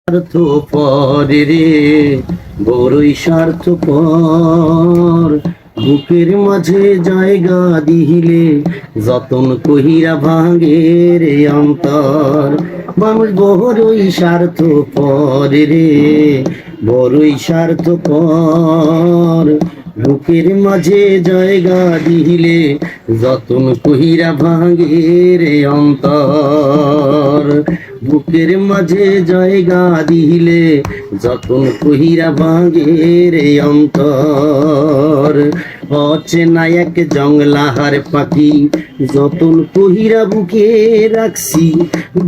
স্বার্থপর রে, বড়ই স্বার্থপর। বুকের মাঝে জায়গা দিলে যতন কহিরা ভাঙে রে অন্তর। মানুষ বড়ই স্বার্থপর রে, বড়ই স্বার্থপর। বুকের মাঝে জায়গা দিলে যতন কহিরা ভাঙে রে অন্তর। বুকের মাঝে জায়গা দিলে যতন কহিরা ভাঙে রে অন্তর। অচেনা এক জংলাহার পাখি যতন কহিরা বুকে রাখছি,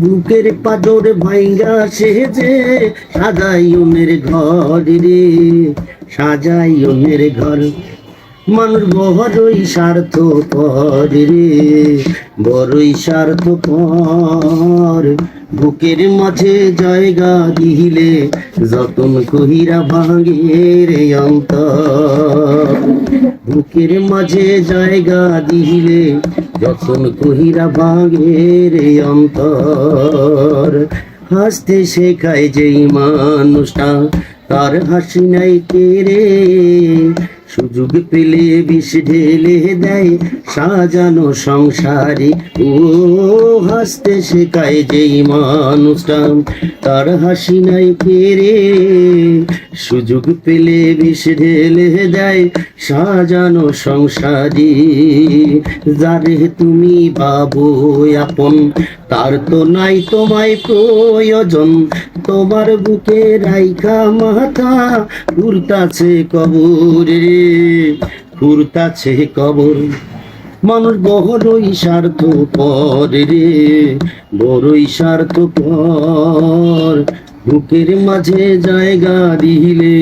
বুকের পাজর ভাঙ্গা সেজে সাজাই অন্যের ঘর রে, সাজাই অন্যের ঘর। মানুষ বড়ই স্বার্থপর রে, বড়ই স্বার্থপর। বুকের মাঝে জায়গা দিলে যতন কহিরা ভাঙে রে অন্তর। বুকের মাঝে জায়গা দিলে যতন কহিরা ভাঙে রে অন্তর। হাসতে শেখায় যেই মানুষটা তার হাসি নাই কেড়ে, সুযোগ পেলে বিষ ঢেলে দেয় সাজানো সংসারে। ও হাসতে শেখায় যেই মানুষটা তার হাসি নাই কেড়ে, সুযোগ পেলে বিষ ঢেলে দেয় সাজানো সংসারে। যারে তুমি ভাবো আপন তার তো নাই তোমায় প্রয়োজন, তোমার বুকে রাইখা মাথা ঘুরতাছে কবর রে, ঘুরতাছে কবর। মানুষ বড়ই স্বার্থপর রে, বড়ই স্বার্থপর। বুকের মাঝে জায়গা দিলে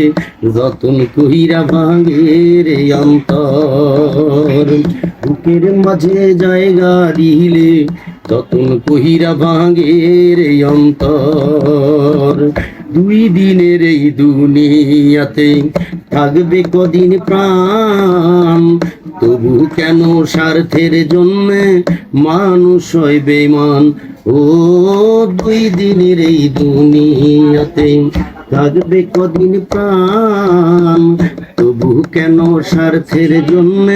যতন কহিরা ভাঙে রে অন্তর। বুকের মাঝে জায়গা দিলে যতন কহিরা ভাঙে রে অন্তর। দুই দিনের এই দুনিয়াতে থাকবে কদিন প্রাণ, তবু কেন স্বার্থের জন্য মানুষ হয় বেঈমান। ও দুই দিনের এই দুনিয়াতে থাকবে কদিন প্রাণ, তবু কেন স্বার্থের জন্য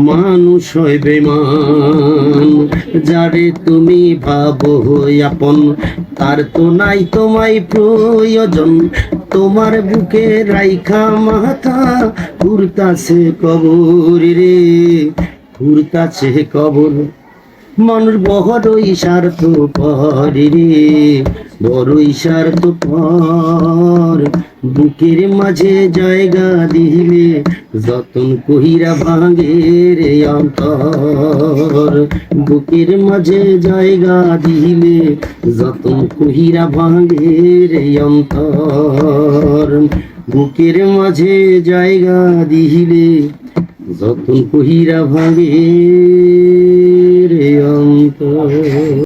মানুষ হয় বেঈমান। যারে তুমি ভাবো আপন তার তো নাই তোমায় প্রয়োজন, তোমার বুকে রাইখা মাথা ঘুরতাছে কবর রে, ঘুরতাছে কবর। মানুষ বড়ই স্বার্থপর রে, বড়ই স্বার্থপর। বুকের মাঝে জায়গা দিলে যতন কহিরা ভাঙে রে অন্তর। বুকের মাঝে জায়গা দিলে যতন কহিরা ভাঙে রে অন্তর। বুকের মাঝে জায়গা দিলে যতন কহিরা ভাঙে রে অন্তর।